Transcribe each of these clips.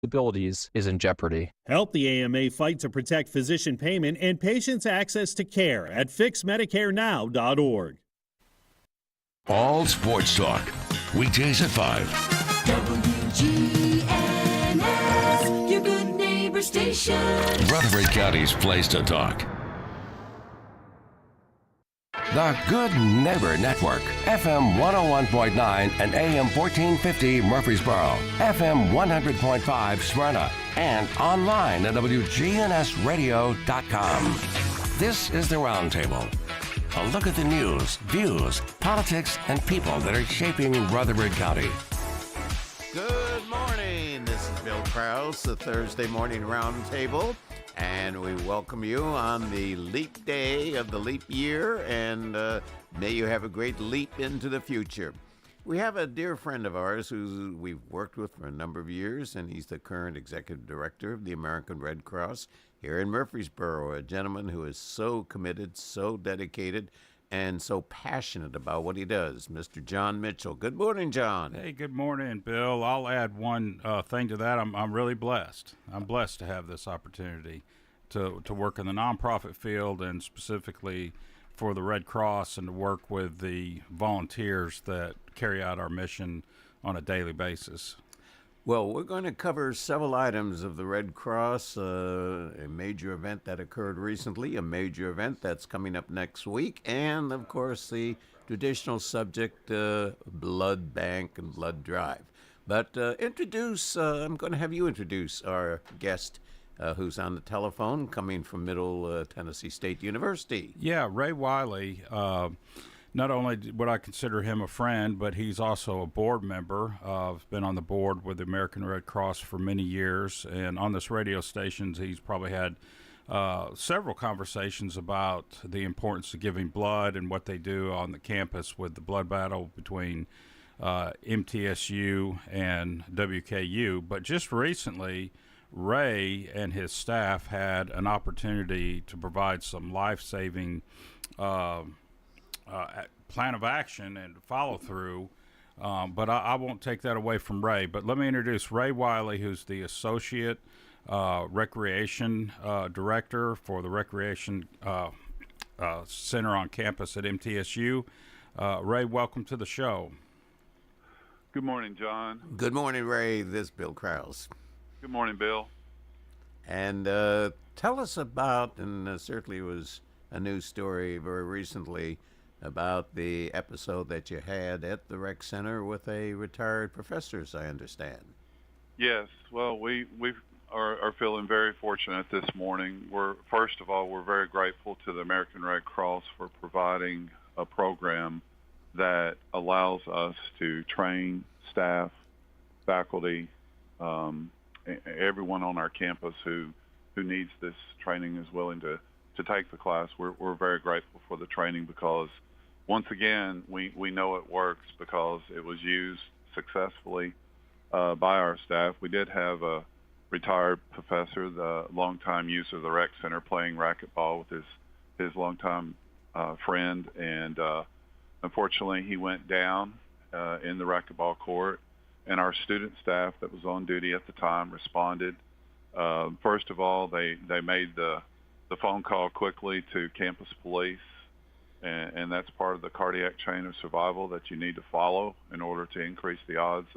abilities is in jeopardy. Help the AMA fight to protect physician payment and patients' access to care at fixmedicarenow.org. All sports talk, weekdays at 5. WGNS, your good neighbor station. Rutherford County's place to talk. The Good Neighbor Network, FM 101.9 and AM 1450 Murfreesboro, FM 100.5 Smyrna, and online at WGNSradio.com. This is the Roundtable. A look at the news, views, politics, and people that are shaping Rutherford County. Good morning. This is Bill Krause, the Thursday Morning Roundtable. And we welcome you on the leap day of the leap year, and may you have a great leap into the future. We have a dear friend of ours who we've worked with for a number of years, and he's the current executive director of the American Red Cross here in Murfreesboro, a gentleman who is so committed, so dedicated, and so passionate about what he does, Mr. John Mitchell. Good morning, John. Hey, good morning, Bill. I'll add one thing to that. I'm really blessed. I'm blessed to have this opportunity to work in the nonprofit field, and specifically for the Red Cross, and to work with the volunteers that carry out our mission on a daily basis. Well, we're going to cover several items of the Red Cross, a major event that occurred recently, a major event that's coming up next week, and, of course, the traditional subject, blood bank and blood drive. But I'm going to have you introduce our guest who's on the telephone, coming from Middle Tennessee State University. Yeah, Ray Wiley. Not only would I consider him a friend, but he's also a board member. I've been on the board with the American Red Cross for many years, and on this radio station, he's probably had several conversations about the importance of giving blood and what they do on the campus with the blood battle between MTSU and WKU. But just recently, Ray and his staff had an opportunity to provide some life-saving plan of action and follow through, but I won't take that away from Ray. But let me introduce Ray Wiley, who's the Associate Recreation Director for the Recreation Center on campus at MTSU. Ray, welcome to the show. Good morning, John. Good morning, Ray. This is Bill Krause. Good morning, Bill. And tell us about, and certainly it was a news story very recently, about the episode that you had at the rec center with a retired professor, as I understand. Yes. Well, we are feeling very fortunate this morning. First of all, we're very grateful to the American Red Cross for providing a program that allows us to train staff, faculty, everyone on our campus who needs this training is willing to take the class. We're very grateful for the training because, once again, we know it works because it was used successfully by our staff. We did have a retired professor, the longtime user of the rec center, playing racquetball with his longtime friend, and unfortunately he went down in the racquetball court, and our student staff that was on duty at the time responded. First of all, they made the phone call quickly to campus police, and that's part of the cardiac chain of survival that you need to follow in order to increase the odds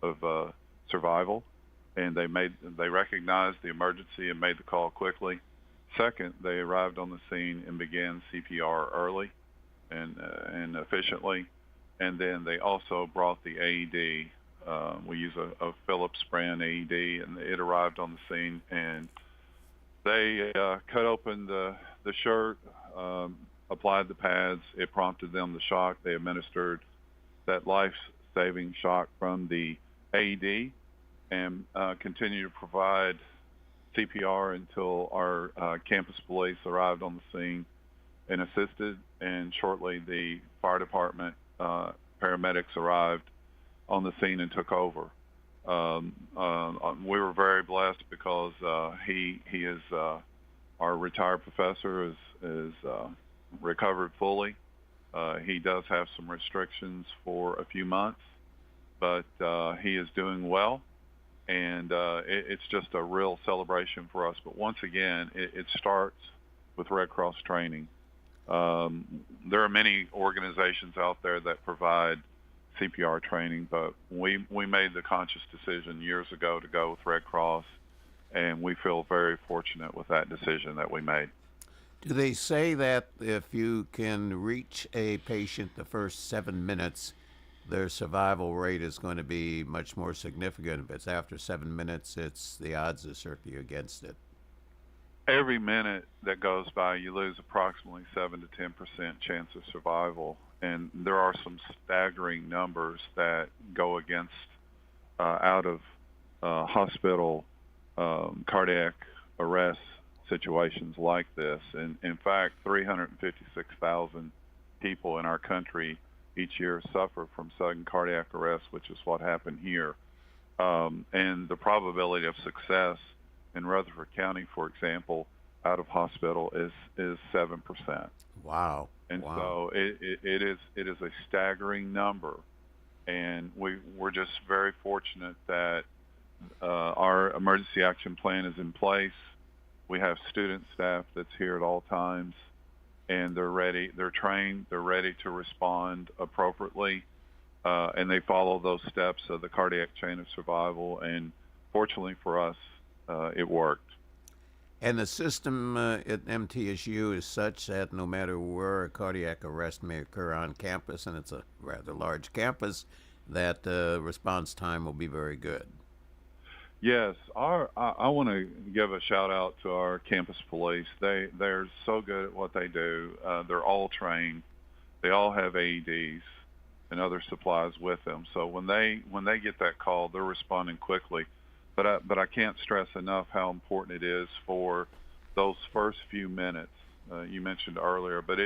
of survival. And they recognized the emergency and made the call quickly. Second, they arrived on the scene and began CPR early and efficiently. And then they also brought the AED. We use a Phillips brand AED, and it arrived on the scene, and they cut open the shirt, applied the pads. It prompted them the shock. They administered that life-saving shock from the AED and continued to provide CPR until our campus police arrived on the scene and assisted. And shortly, the fire department paramedics arrived on the scene and took over. We were very blessed because he is our retired professor is recovered fully. He does have some restrictions for a few months, but he is doing well. and it's just a real celebration for us. But once again, it starts with Red Cross training. There are many organizations out there that provide CPR training, but we made the conscious decision years ago to go with Red Cross, and we feel very fortunate with that decision that we made. Do they say that if you can reach a patient the first 7 minutes, their survival rate is going to be much more significant? If it's after 7 minutes, the odds are certainly against it. Every minute that goes by, you lose approximately 7 to 10% chance of survival, and there are some staggering numbers that go against out of hospital cardiac arrest situations like this. And in fact, 356,000 people in our country each year suffer from sudden cardiac arrest, which is what happened here. And the probability of success in Rutherford County, for example, out of hospital is 7%. Wow. And wow. so it is a staggering number, and we're just very fortunate that our emergency action plan is in place. We have student staff that's here at all times, and they're ready. They're trained. They're ready to respond appropriately, and they follow those steps of the cardiac chain of survival. And fortunately for us, it worked. And the system at MTSU is such that no matter where a cardiac arrest may occur on campus, and it's a rather large campus, that response time will be very good. Yes, I want to give a shout out to our campus police. They're so good at what they do. They're all trained. They all have AEDs and other supplies with them. So when they get that call, they're responding quickly. But I can't stress enough how important it is for those first few minutes. You mentioned earlier, but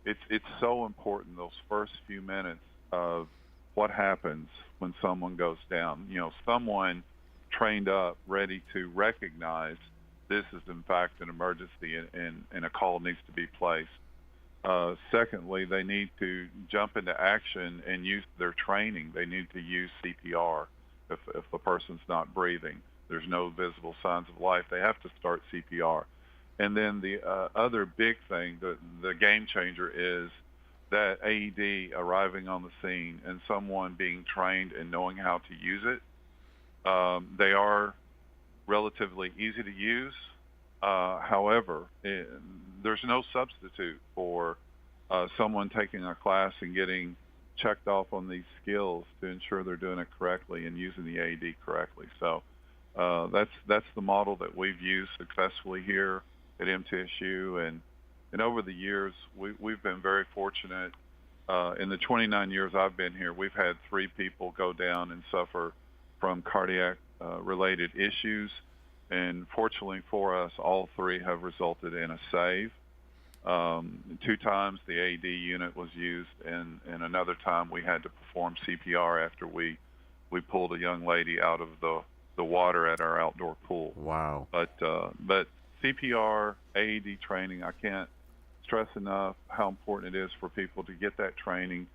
it's so important, those first few minutes of what happens when someone goes down. You know, someone trained up, ready to recognize this is in fact an emergency and a call needs to be placed. Secondly, they need to jump into action and use their training. They need to use CPR if the person's not breathing. There's no visible signs of life. They have to start CPR. And then the other big thing, the game changer, is that AED arriving on the scene and someone being trained and knowing how to use it. They are relatively easy to use. However, there's no substitute for someone taking a class and getting checked off on these skills to ensure they're doing it correctly and using the AED correctly. So that's the model that we've used successfully here at MTSU. And over the years, we've been very fortunate. In the 29 years I've been here, we've had 3 people go down and suffer from cardiac related issues. And fortunately for us, all 3 have resulted in a save. 2 times the AED unit was used, and another time we had to perform CPR after we pulled a young lady out of the water at our outdoor pool. Wow. But CPR, AED training, I can't stress enough how important it is for people to get that training,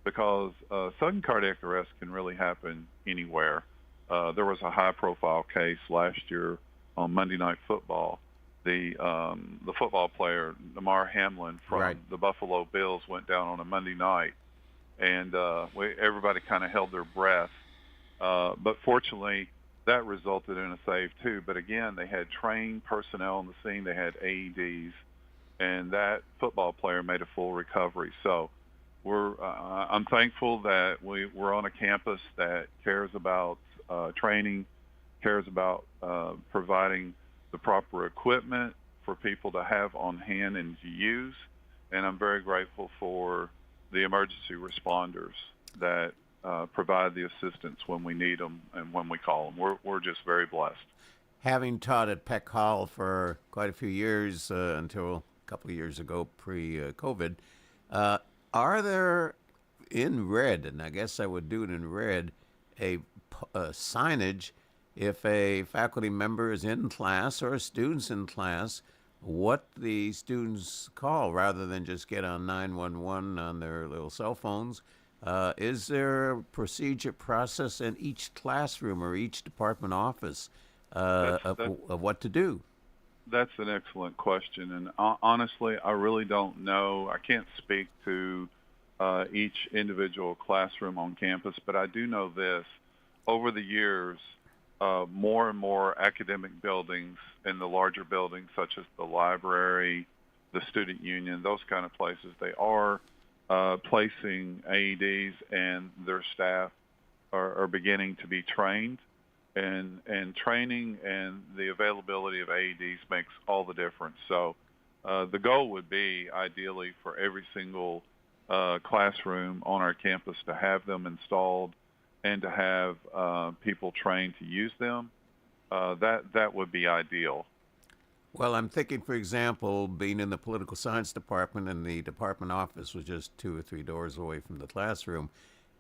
because sudden cardiac arrest can really happen anywhere. There was a high-profile case last year on Monday Night Football. The football player, Damar Hamlin from the Buffalo Bills, went down on a Monday night, and everybody kind of held their breath. But fortunately, that resulted in a save too. But again, they had trained personnel on the scene. They had AEDs, and that football player made a full recovery. So I'm thankful that we're on a campus that cares about training, cares about providing the proper equipment for people to have on hand and to use. And I'm very grateful for the emergency responders that provide the assistance when we need them and when we call them. We're just very blessed. Having taught at Peck Hall for quite a few years, until a couple of years ago, pre-COVID, are there in red, and I guess I would do it in red, a signage if a faculty member is in class or a student's in class, what the students call, rather than just get on 911 on their little cell phones? Is there a procedure process in each classroom or each department office of what to do? That's an excellent question, and honestly, I really don't know. I can't speak to each individual classroom on campus, but I do know this. Over the years, more and more academic buildings in the larger buildings, such as the library, the student union, those kind of places, they are placing AEDs, and their staff are beginning to be trained. And training and the availability of AEDs makes all the difference. So the goal would be ideally for every single classroom on our campus to have them installed and to have people trained to use them. That would be ideal. Well, I'm thinking, for example, being in the political science department and the department office was just 2 or 3 doors away from the classroom.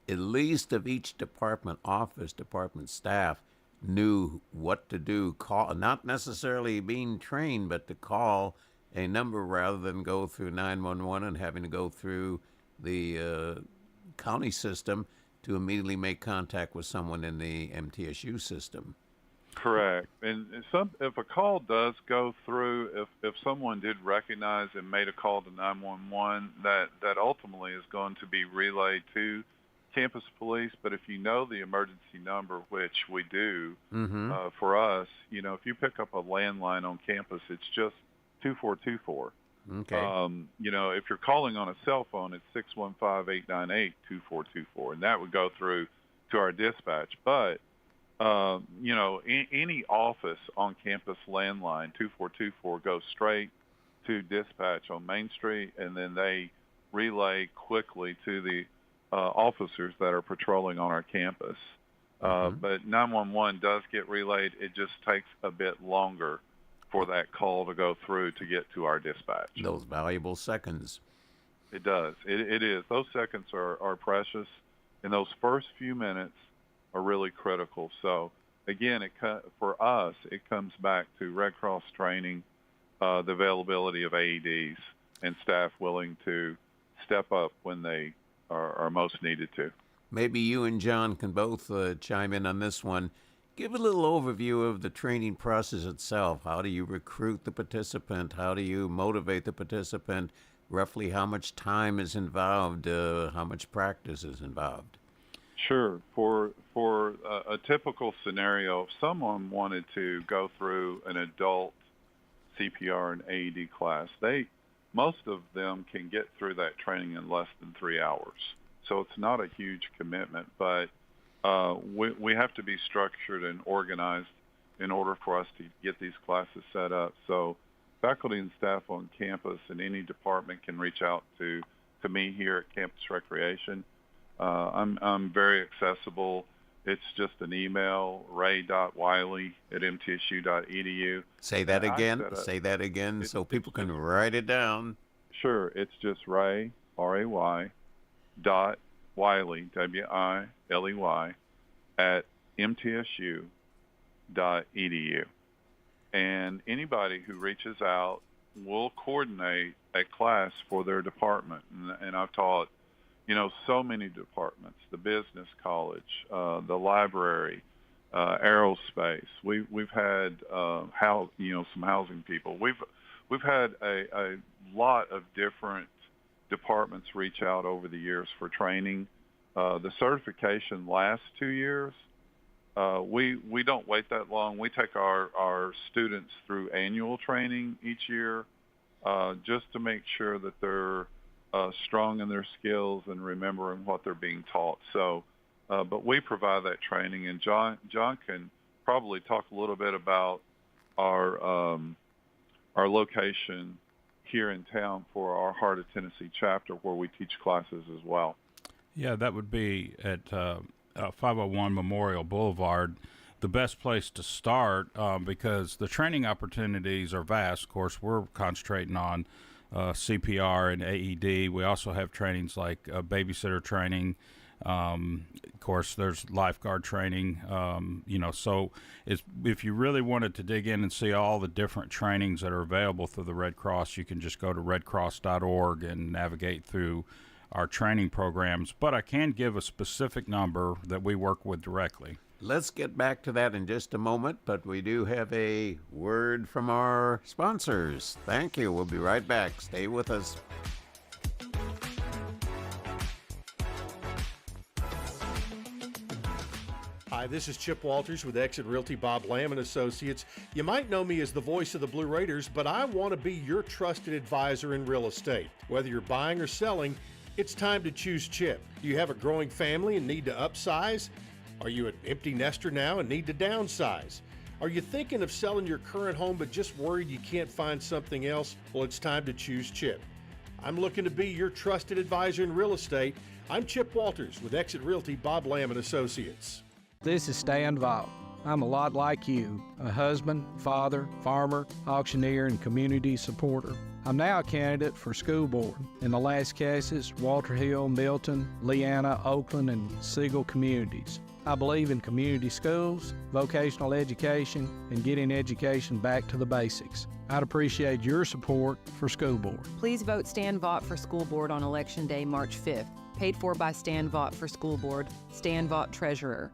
At least of each department office, department staff knew what to do, call, not necessarily being trained, but to call a number rather than go through 911 and having to go through the county system to immediately make contact with someone in the MTSU system. Correct. And if a call does go through, if someone did recognize and made a call to 911, that ultimately is going to be relayed to campus police. But if you know the emergency number, which we do, for us, if you pick up a landline on campus, it's just 2424. Okay. If you're calling on a cell phone, it's 615-898-2424, and that would go through to our dispatch. But any office on campus landline, 2424, goes straight to dispatch on Main Street, and then they relay quickly to the officers that are patrolling on our campus. But 911 does get relayed. It just takes a bit longer for that call to go through to get to our dispatch. Those valuable seconds. It does. It is. Those seconds are precious, and those first few minutes are really critical. So, again, for us, it comes back to Red Cross training, the availability of AEDs, and staff willing to step up when they are most needed to. Maybe you and John can both chime in on this one. Give a little overview of the training process itself. How do you recruit the participant? How do you motivate the participant? Roughly how much time is involved? How much practice is involved? Sure. For a typical scenario, if someone wanted to go through an adult CPR and AED class, most of them can get through that training in less than 3 hours. So it's not a huge commitment, but we have to be structured and organized in order for us to get these classes set up. So faculty and staff on campus in any department can reach out to me here at Campus Recreation. I'm very accessible. It's just an email, ray.wiley@mtsu.edu. Say that again. Say that again so people can write it down. Sure. It's just Ray, R-A-Y, dot Wiley, W-I-L-E-Y, at mtsu.edu. And anybody who reaches out will coordinate a class for their department. And I've taught so many departments: the business college, the library, aerospace. We've had some housing people. We've had a lot of different departments reach out over the years for training. The certification lasts 2 years. We don't wait that long. We take our students through annual training each year, just to make sure that they're strong in their skills and remembering what they're being taught. So, but we provide that training, and John can probably talk a little bit about our location here in town for our Heart of Tennessee chapter, where we teach classes as well. Yeah, that would be at 501 Memorial Boulevard. The best place to start, because the training opportunities are vast. Of course, we're concentrating on CPR and AED. We also have trainings like babysitter training. Of course, there's lifeguard training. So if you really wanted to dig in and see all the different trainings that are available through the Red Cross, you can just go to redcross.org and navigate through our training programs, but I can give a specific number that we work with directly. Let's get back to that in just a moment, but we do have a word from our sponsors. Thank you. We'll be right back. Stay with us. Hi, this is Chip Walters with Exit Realty Bob Lamb & Associates. You might know me as the voice of the Blue Raiders, but I want to be your trusted advisor in real estate. Whether you're buying or selling, it's time to choose Chip. Do you have a growing family and need to upsize? Are you an empty nester now and need to downsize? Are you thinking of selling your current home but just worried you can't find something else? Well, it's time to choose Chip. I'm looking to be your trusted advisor in real estate. I'm Chip Walters with Exit Realty Bob Lamb & Associates. This is Stan Vaught. I'm a lot like you, a husband, father, farmer, auctioneer, and community supporter. I'm now a candidate for school board. In the last cases, Walter Hill, Milton, Leanna, Oakland, and Siegel communities. I believe in community schools, vocational education, and getting education back to the basics. I'd appreciate your support for school board. Please vote Stan Vaught for school board on Election Day, March 5th. Paid for by Stan Vaught for school board. Stan Vaught, Treasurer.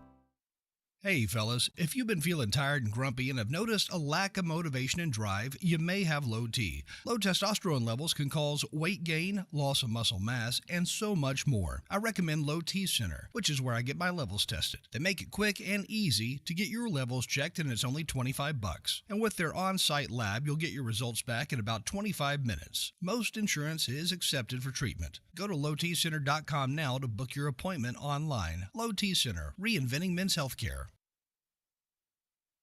Hey fellas, if you've been feeling tired and grumpy and have noticed a lack of motivation and drive, you may have low T. Low testosterone levels can cause weight gain, loss of muscle mass, and so much more. I recommend Low T Center, which is where I get my levels tested. They make it quick and easy to get your levels checked, and it's only $25. And with their on-site lab, you'll get your results back in about 25 minutes. Most insurance is accepted for treatment. Go to lowtcenter.com now to book your appointment online. Low T Center, reinventing men's healthcare.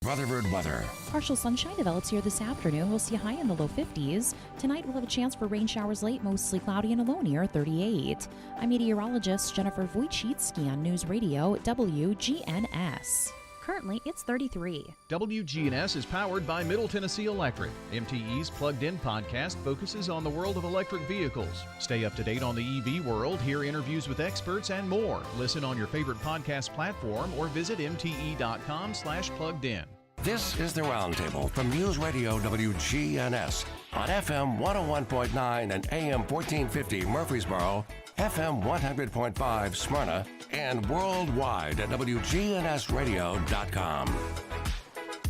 Rutherford weather. Partial sunshine develops here this afternoon. We'll see a high in the low 50s. Tonight we'll have a chance for rain showers late, mostly cloudy and a low near 38. I'm meteorologist Jennifer Wojcicki on News Radio WGNS. Currently, it's 33. WGNS is powered by Middle Tennessee Electric. MTE's Plugged In podcast focuses on the world of electric vehicles. Stay up to date on the EV world, hear interviews with experts, and more. Listen on your favorite podcast platform or visit mte.com/pluggedin. This is the Roundtable from News Radio WGNS on FM 101.9 and AM 1450 Murfreesboro, FM 100.5 Smyrna, and worldwide at WGNSradio.com.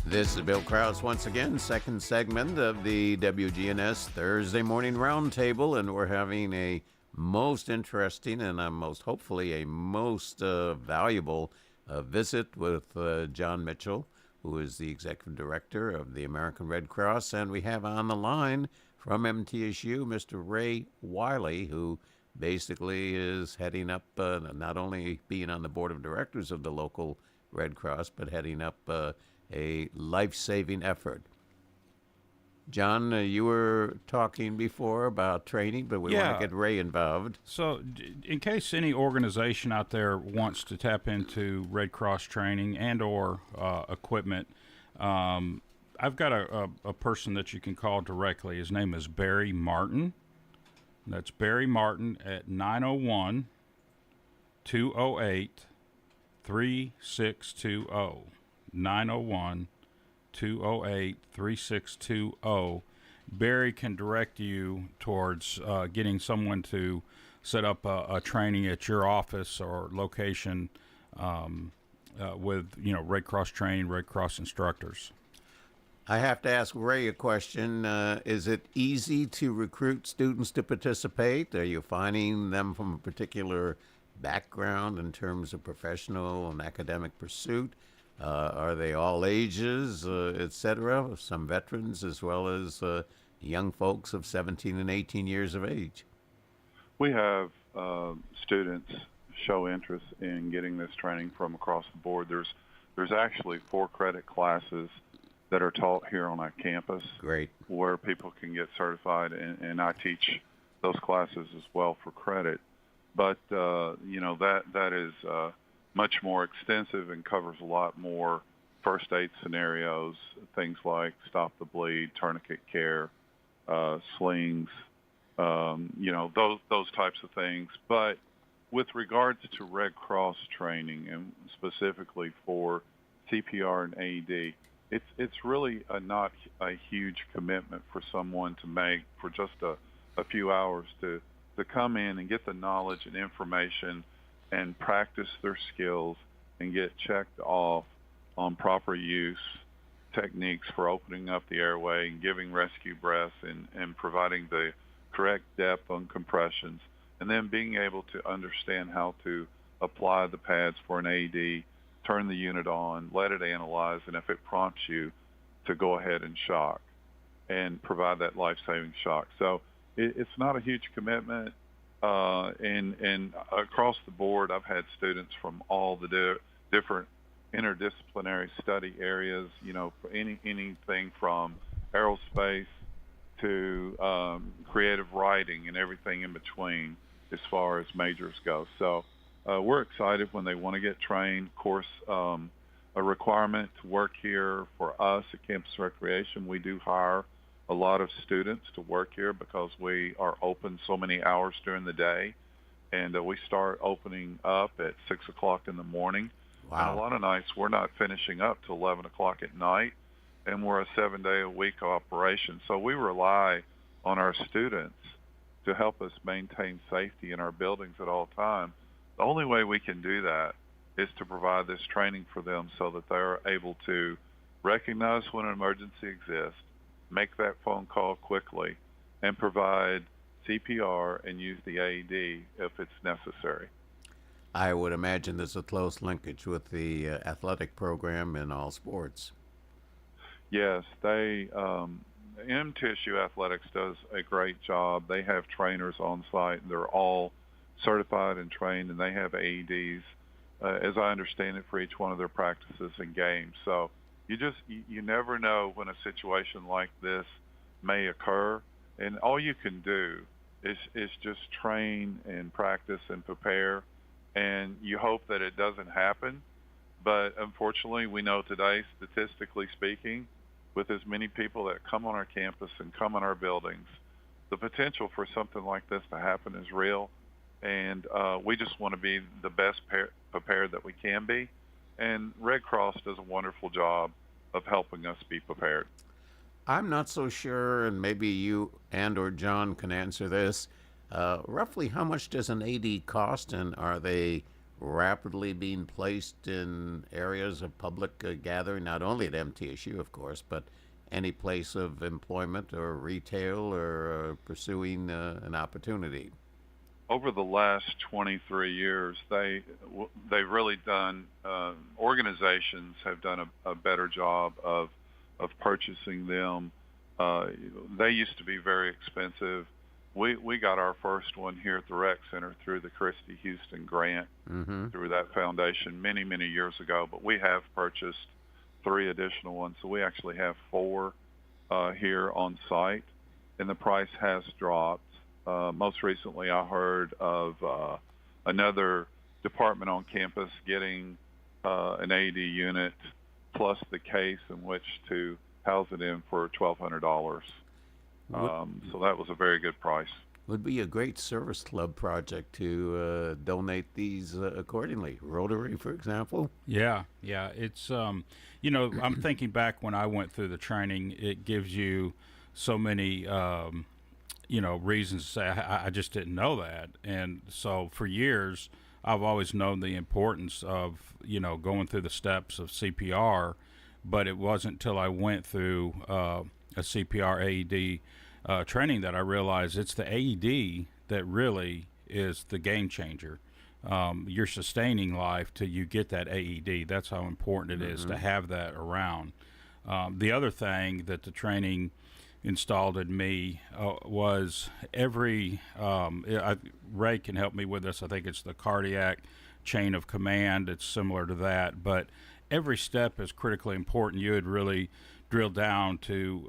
This is Bill Krause once again, second segment of the WGNS Thursday Morning Roundtable, and we're having a most interesting and hopefully a most valuable visit with John Mitchell, who is the Executive Director of the American Red Cross, and we have on the line from MTSU, Mr. Ray Wiley, who basically is heading up, not only being on the board of directors of the local Red Cross, but heading up a life-saving effort. John, you were talking before about training, but we want to get Ray involved. So in case any organization out there wants to tap into Red Cross training and or equipment, I've got a person that you can call directly. His name is Barry Martin. That's Barry Martin at 901-208-3620. 901-208-3620. Barry can direct you towards getting someone to set up a training at your office or location with Red Cross training, Red Cross instructors. I have to ask Ray a question. Is it easy to recruit students to participate? Are you finding them from a particular background in terms of professional and academic pursuit? Are they all ages, etc.? Some veterans as well as young folks of 17 and 18 years of age? We have students show interest in getting this training from across the board. There's actually 4 credit classes that are taught here on our campus. Great. Where people can get certified, and I teach those classes as well for credit. But that is much more extensive and covers a lot more first aid scenarios, things like stop the bleed, tourniquet care, slings, those types of things. But with regards to Red Cross training, and specifically for CPR and AED, it's really not a huge commitment for someone to make for just a few hours to to come in and get the knowledge and information and practice their skills and get checked off on proper use techniques for opening up the airway and giving rescue breaths and providing the correct depth on compressions, and then being able to understand how to apply the pads for an AED, turn the unit on, let it analyze, and if it prompts you, to go ahead and shock and provide that life-saving shock. So it's not a huge commitment, and across the board, I've had students from all the different interdisciplinary study areas, for anything from aerospace to creative writing and everything in between as far as majors go. So we're excited when they want to get trained. Of course, a requirement to work here for us at Campus Recreation, we do hire a lot of students to work here because we are open so many hours during the day, and we start opening up at 6 o'clock in the morning. Wow. And a lot of nights we're not finishing up till 11 o'clock at night, and we're a 7-day-a-week operation. So we rely on our students to help us maintain safety in our buildings at all times. The only way we can do that is to provide this training for them so that they're able to recognize when an emergency exists, make that phone call quickly, and provide CPR and use the AED if it's necessary. I would imagine there's a close linkage with the athletic program in all sports. Yes, MTSU Athletics does a great job. They have trainers on site, and they're all certified and trained, and they have AEDs, as I understand it, for each one of their practices and games. So you never know when a situation like this may occur, and all you can do is just train and practice and prepare, and you hope that it doesn't happen. But unfortunately, we know today, statistically speaking, with as many people that come on our campus and come on our buildings, the potential for something like this to happen is real, and we just want to be the best prepared that we can be. And Red Cross does a wonderful job of helping us be prepared. I'm not so sure, and maybe you and or John can answer this. Roughly how much does an AD cost, and are they rapidly being placed in areas of public gathering, not only at MTSU, of course, but any place of employment or retail or pursuing an opportunity? Over the last 23 years, they've really done, organizations have done a better job of purchasing them. They used to be very expensive. We got our first one here at the Rec Center through the Christie Houston grant, through that foundation many, many years ago, but we have purchased 3 additional ones, so we actually have 4 here on site, and the price has dropped. Most recently, I heard of another department on campus getting an AED unit plus the case in which to house it in for $1,200. So that was a very good price. Would be a great service club project to donate these accordingly. Rotary, for example. Yeah. It's I'm thinking back when I went through the training. It gives you so many reasons to say I just didn't know that, and so for years I've always known the importance of going through the steps of CPR, but it wasn't until I went through a CPR AED training that I realized it's the AED that really is the game changer. You're sustaining life till you get that AED. That's how important it is to have that around. The other thing that the training installed in me was every Ray can help me with this. I think it's the cardiac chain of command. It's similar to that, but every step is critically important. You had really drilled down to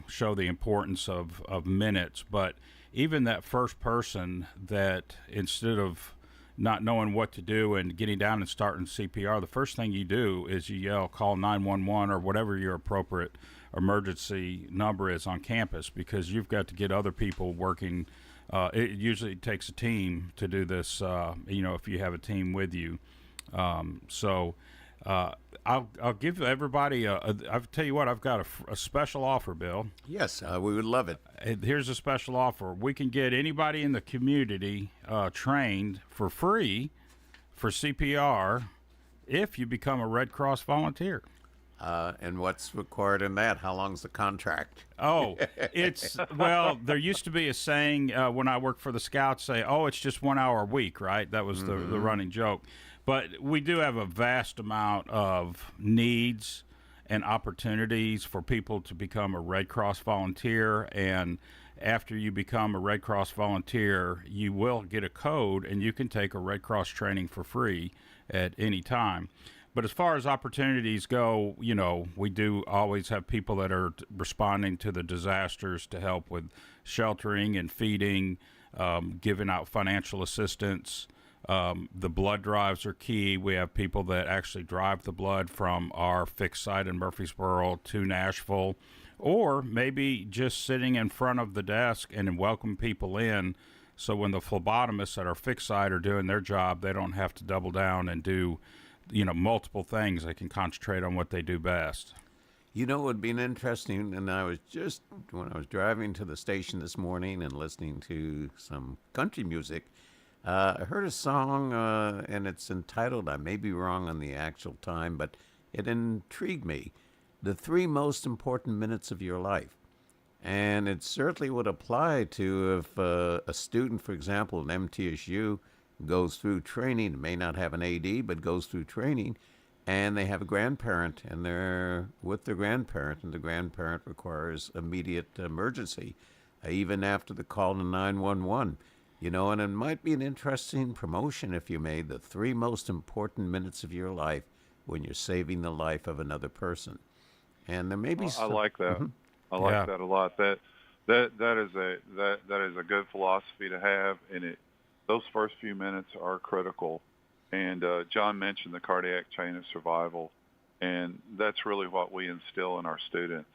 show the importance of minutes, but even that first person that instead of not knowing what to do and getting down and starting CPR, the first thing you do is you yell, call 911 or whatever your appropriate emergency number is on campus, because you've got to get other people working. It usually takes a team to do this, if you have a team with you. So I'll give everybody I'll tell you what, I've got a special offer, Bill. Yes, we would love it. Here's a special offer. We can get anybody in the community trained for free for CPR if you become a Red Cross volunteer. And what's required in that? How long's the contract? Oh, well, there used to be a saying when I worked for the Scouts, say, oh, it's just 1 hour a week, right? That was the running joke. But we do have a vast amount of needs and opportunities for people to become a Red Cross volunteer. And after you become a Red Cross volunteer, you will get a code and you can take a Red Cross training for free at any time. But as far as opportunities go, you know, we do always have people that are responding to the disasters to help with sheltering and feeding, giving out financial assistance. The blood drives are key. We have people that actually drive the blood from our fixed site in Murfreesboro to Nashville, or maybe just sitting in front of the desk and welcome people in. So when the phlebotomists at our fixed site are doing their job, they don't have to double down and do, you know, multiple things. They can concentrate on what they do best. You know, it would be interesting, and when I was driving to the station this morning and listening to some country music, I heard a song, and it's entitled, I may be wrong on the actual time, but it intrigued me, The 3 Most Important Minutes of Your Life. And it certainly would apply to if a student, for example, at MTSU, goes through training, may not have an AD, but goes through training, and they have a grandparent, and they're with their grandparent, and the grandparent requires immediate emergency, even after the call to 911. You know, and it might be an interesting promotion if you made the 3 most important minutes of your life when you're saving the life of another person. And there may be I like that. Mhm. I like that a lot. That is a good philosophy to have, and those first few minutes are critical. And John mentioned the cardiac chain of survival, and that's really what we instill in our students.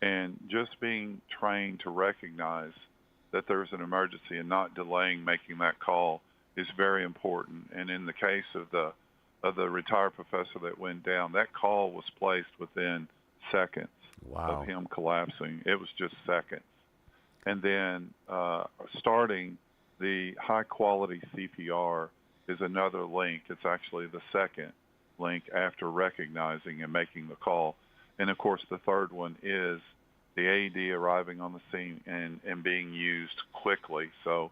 And just being trained to recognize that there's an emergency and not delaying making that call is very important. And in the case of the retired professor that went down, that call was placed within seconds of him collapsing. It was just seconds. And then starting the high-quality CPR is another link. It's actually the second link after recognizing and making the call. And, of course, the third one is the AED arriving on the scene and being used quickly. So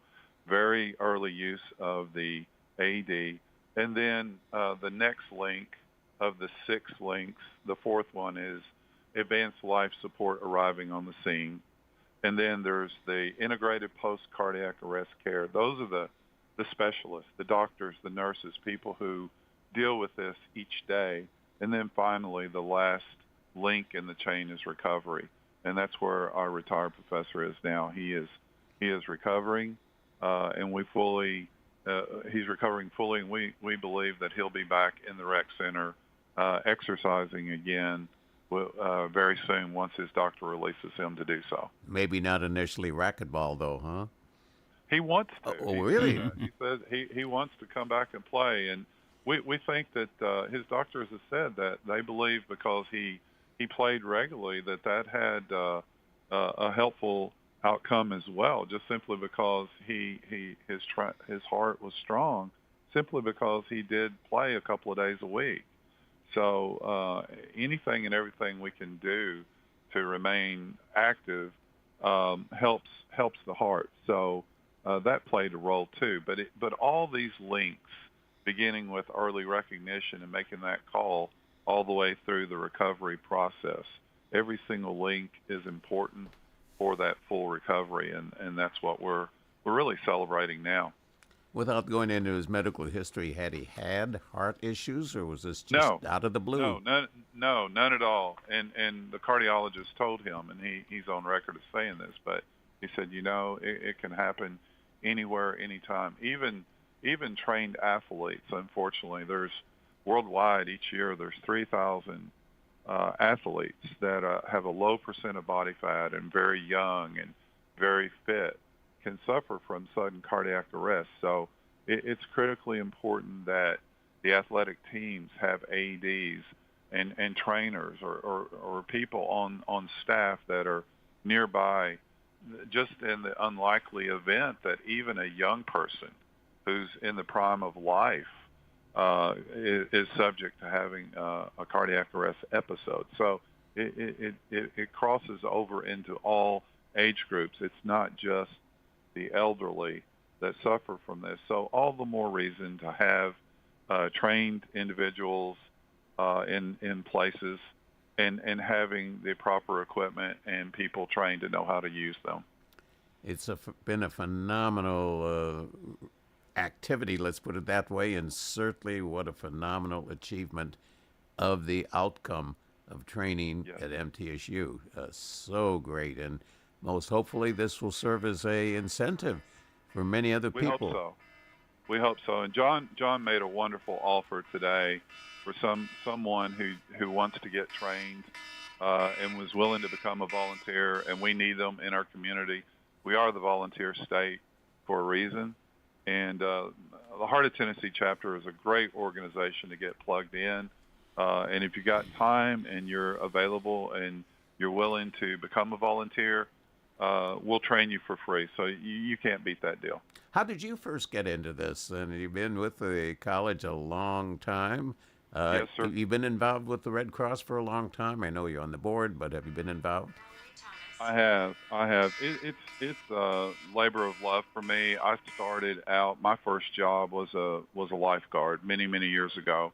very early use of the AED. And then the next link of the 6 links, the fourth one is advanced life support arriving on the scene. And then there's the integrated post-cardiac arrest care. Those are the specialists, the doctors, the nurses, people who deal with this each day. And then finally, the last link in the chain is recovery. And that's where our retired professor is now. He is recovering, and he's recovering fully, and we believe that he'll be back in the rec center exercising again very soon once his doctor releases him to do so. Maybe not initially racquetball, though, huh? He wants to. Oh, really? He said he wants to come back and play, and we think that his doctors have said that they believe because he played regularly that had a helpful outcome as well, just simply because his heart was strong, simply because he did play a couple of days a week. So anything and everything we can do to remain active helps the heart. So that played a role too. But all these links, beginning with early recognition and making that call all the way through the recovery process, every single link is important for that full recovery, and that's what we're really celebrating now. Without going into his medical history, had he had heart issues, or was this just out of the blue? No, none at all. And the cardiologist told him, and he's on record as saying this, but he said, it can happen anywhere, anytime. Even trained athletes, unfortunately, there's worldwide each year there's 3,000 athletes that have a low percent of body fat and very young and very fit can suffer from sudden cardiac arrest. So it's critically important that the athletic teams have AEDs and trainers or people on staff that are nearby, just in the unlikely event that even a young person who's in the prime of life is subject to having a cardiac arrest episode. So it crosses over into all age groups. It's not just the elderly that suffer from this. So all the more reason to have trained individuals in places and having the proper equipment and people trained to know how to use them. It's been a phenomenal activity, let's put it that way, and certainly what a phenomenal achievement of the outcome of training at MTSU. So great, and most hopefully this will serve as a incentive for many other people. We hope so. We hope so. And John made a wonderful offer today for someone who wants to get trained and was willing to become a volunteer, and we need them in our community. We are the volunteer state for a reason, and the Heart of Tennessee chapter is a great organization to get plugged in. And if you got time and you're available and you're willing to become a volunteer, we'll train you for free. So you can't beat that deal. How did you first get into this? And you've been with the college a long time. Yes, sir. You've been involved with the Red Cross for a long time. I know you're on the board, but have you been involved? I have. It's a labor of love for me. I started out. My first job was a lifeguard many years ago,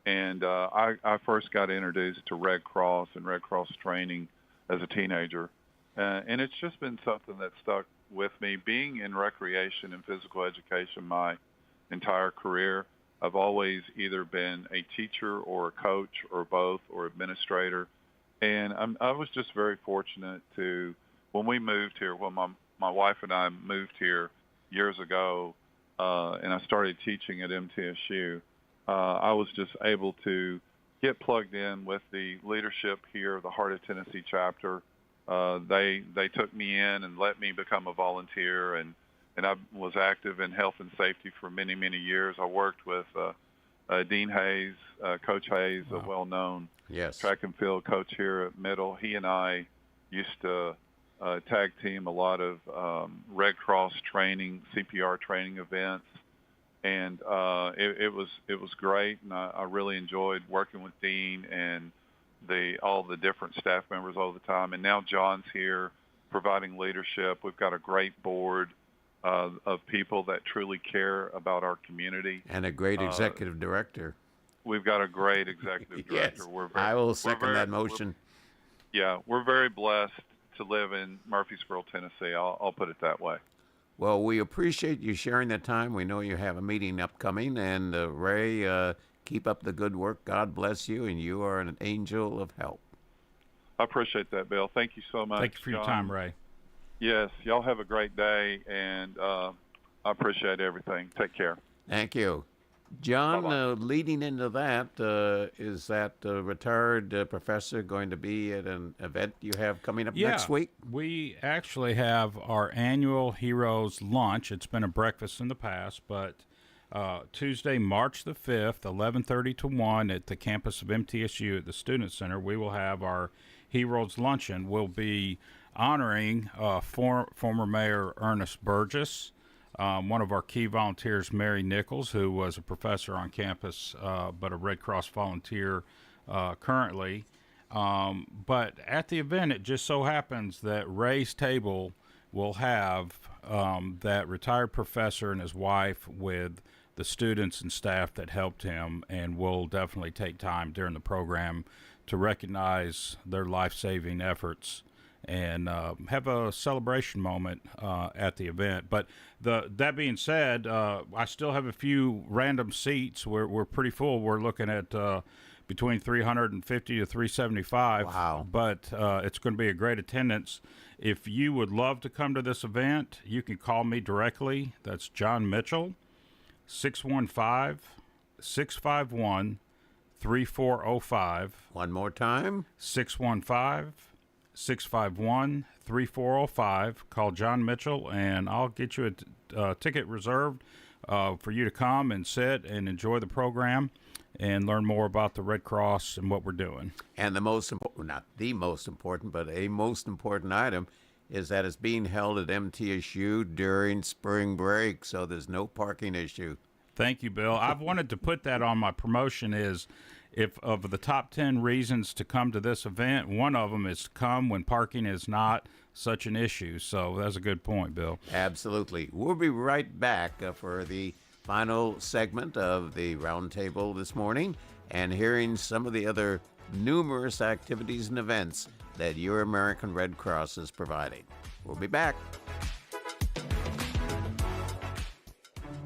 and I first got introduced to Red Cross and Red Cross training as a teenager, and it's just been something that stuck with me. Being in recreation and physical education my entire career, I've always either been a teacher or a coach or both or administrator. And I was just very fortunate to, when we moved here, when my wife and I moved here years ago, and I started teaching at MTSU, I was just able to get plugged in with the leadership here, the Heart of Tennessee chapter. They took me in and let me become a volunteer, and I was active in health and safety for many years. I worked with Dean Hayes, Coach Hayes, a well-known track and field coach here at Middle. He and I used to tag team a lot of Red Cross training, CPR training events, and it was great. And I really enjoyed working with Dean and all the different staff members all the time. And now John's here providing leadership. We've got a great board of people that truly care about our community. And a great executive director. We've got a great executive director. Yes, I will second that motion. We're very blessed to live in Murfreesboro, Tennessee. I'll put it that way. Well, we appreciate you sharing the time. We know you have a meeting upcoming. And Ray, keep up the good work. God bless you, and you are an angel of help. I appreciate that, Bill. Thank you so much. Thank you for your time, Ray. Yes, y'all have a great day, and I appreciate everything. Take care. Thank you. John, leading into that, is that retired professor going to be at an event you have coming up next week? We actually have our annual Heroes Lunch. It's been a breakfast in the past, but Tuesday, March the 5th, 11:30 to 1 at the campus of MTSU at the Student Center, we will have our Heroes Luncheon. We'll be honoring former Mayor Ernest Burgess, one of our key volunteers, Mary Nichols, who was a professor on campus but a Red Cross volunteer currently. But at the event, it just so happens that Ray's table will have that retired professor and his wife with the students and staff that helped him, and we'll definitely take time during the program to recognize their life-saving efforts and have a celebration moment at the event. But that being said, I still have a few random seats. We're pretty full. We're looking at between 350 to 375. Wow. But it's going to be a great attendance. If you would love to come to this event, you can call me directly. That's John Mitchell, 615-651-3405. One more time. 615-651-3405. Call John Mitchell, and I'll get you a ticket reserved for you to come and sit and enjoy the program and learn more about the Red Cross and what we're doing. And the most important, not the most important, but a most important item is that it's being held at MTSU during spring break, so there's no parking issue. Thank you, Bill. I've wanted to put that on my promotion is if of the top 10 reasons to come to this event, one of them is to come when parking is not such an issue. So that's a good point, Bill. Absolutely. We'll be right back for the final segment of the Roundtable this morning and hearing some of the other numerous activities and events that your American Red Cross is providing. We'll be back.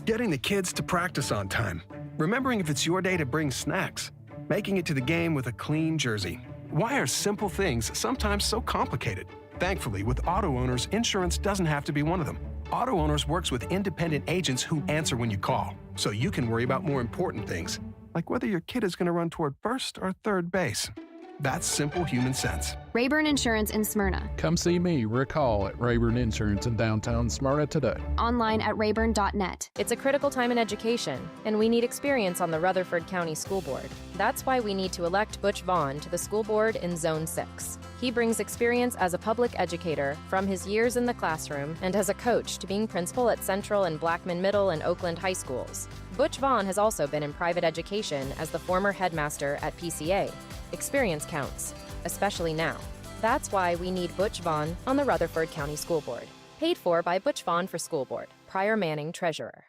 Getting the kids to practice on time. Remembering if it's your day to bring snacks. Making it to the game with a clean jersey. Why are simple things sometimes so complicated? Thankfully, with auto owners, insurance doesn't have to be one of them. Auto Owners works with independent agents who answer when you call, so you can worry about more important things, like whether your kid is going to run toward first or third base. That's simple human sense. Rayburn Insurance in Smyrna. Come see me, Rick Hall, at Rayburn Insurance in downtown Smyrna today. Online at rayburn.net. It's a critical time in education, and we need experience on the Rutherford County School Board. That's why we need to elect Butch Vaughn to the school board in Zone 6. He brings experience as a public educator from his years in the classroom and as a coach to being principal at Central and Blackman Middle and Oakland High Schools. Butch Vaughn has also been in private education as the former headmaster at PCA. Experience counts, especially now. That's why we need Butch Vaughn on the Rutherford County School Board. Paid for by Butch Vaughn for School Board. Pryor Manning, Treasurer.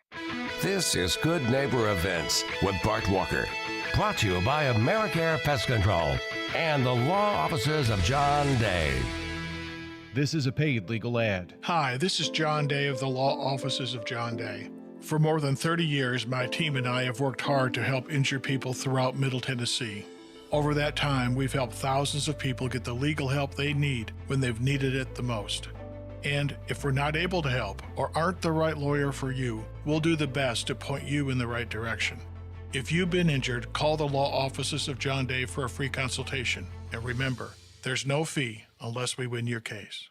This is Good Neighbor Events with Bart Walker. Brought to you by AmeriCare Pest Control and the law offices of John Day. This is a paid legal ad. Hi, this is John Day of the Law Offices of John Day. For more than 30 years, my team and I have worked hard to help injured people throughout Middle Tennessee. Over that time, we've helped thousands of people get the legal help they need when they've needed it the most. And if we're not able to help or aren't the right lawyer for you, we'll do the best to point you in the right direction. If you've been injured, call the law offices of John Day for a free consultation. And remember, there's no fee unless we win your case.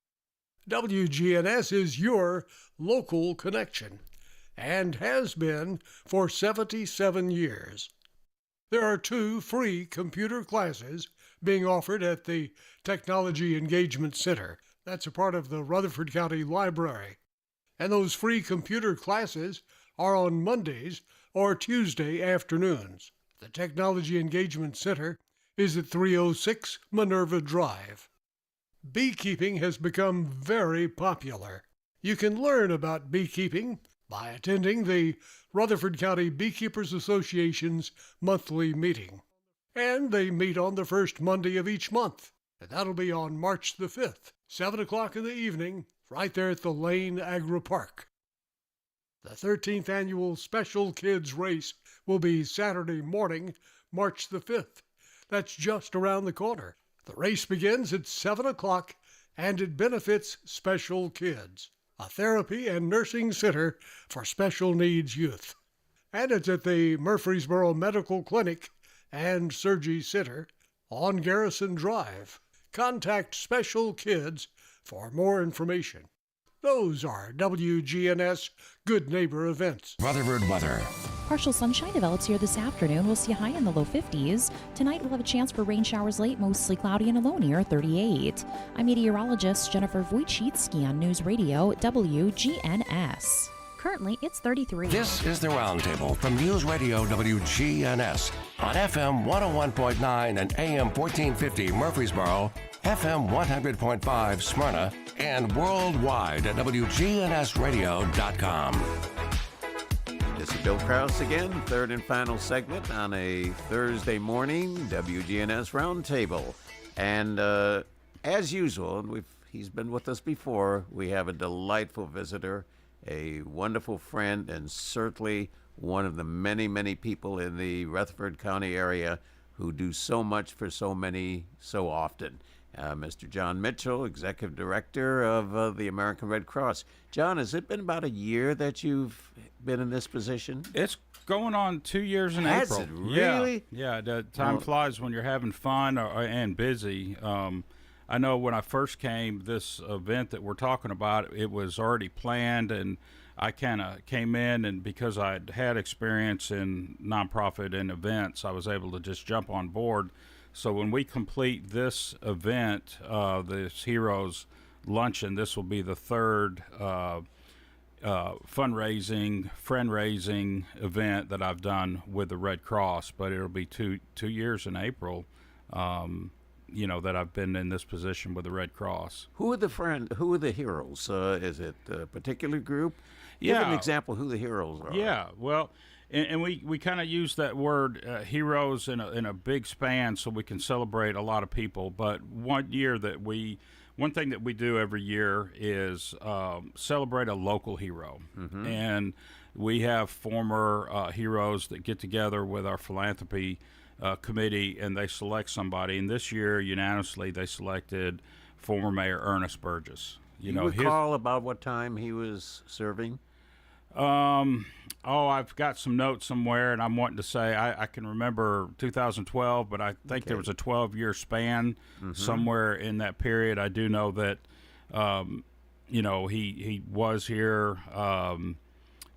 WGNS is your local connection and has been for 77 years. There are 2 free computer classes being offered at the Technology Engagement Center. That's a part of the Rutherford County Library. And those free computer classes are on Mondays or Tuesday afternoons. The Technology Engagement Center is at 306 Minerva Drive. Beekeeping has become very popular. You can learn about beekeeping by attending the Rutherford County Beekeepers Association's monthly meeting. And they meet on the first Monday of each month. And that'll be on March the 5th, 7 o'clock in the evening, right there at the Lane Agri Park. The 13th annual Special Kids Race will be Saturday morning, March the 5th. That's just around the corner. The race begins at 7 o'clock and it benefits Special Kids, a therapy and nursing center for special needs youth. And it's at the Murfreesboro Medical Clinic and Surgery Center on Garrison Drive. Contact Special Kids for more information. Those are WGNS Good Neighbor events. Rutherford weather. Partial sunshine develops here this afternoon. We'll see a high in the low 50s. Tonight we'll have a chance for rain showers late, mostly cloudy and a low near 38. I'm meteorologist Jennifer Wojcicki on News Radio WGNS. Currently, it's 33. This is the Roundtable from News Radio WGNS on FM 101.9 and AM 1450 Murfreesboro, FM 100.5 Smyrna, and worldwide at WGNSradio.com. This is Bill Krause again, third and final segment on a Thursday morning WGNS Roundtable. And as usual, and he's been with us before, we have a delightful visitor, a wonderful friend, and certainly one of the many, many people in the Rutherford County area who do so much for so many so often. Mr. John Mitchell, Executive Director of the American Red Cross. John, has it been about a year that you've been in this position? It's going on 2 years in Has April. it really? Yeah, the time flies when you're having fun and busy. I know when I first came, this event that we're talking about, it was already planned, and I kind of came in, and because I had experience in nonprofit and events, I was able to just jump on board. So when we complete this event, this Heroes Luncheon, this will be the third fundraising, friend-raising event that I've done with the Red Cross, but it'll be two years in April. That I've been in this position with the Red Cross. Who are the heroes? Is it a particular group? Yeah. Give an example who the heroes are. Yeah, well, and we kind of use that word heroes in a big span so we can celebrate a lot of people. But one thing that we do every year is celebrate a local hero. Mm-hmm. And we have former heroes that get together with our philanthropy committee, and they select somebody. And this year, unanimously, they selected former Mayor Ernest Burgess. You recall about what time he was serving? I've got some notes somewhere, and I'm wanting to say I can remember 2012, but I think there was a 12-year span somewhere in that period. I do know that, he was here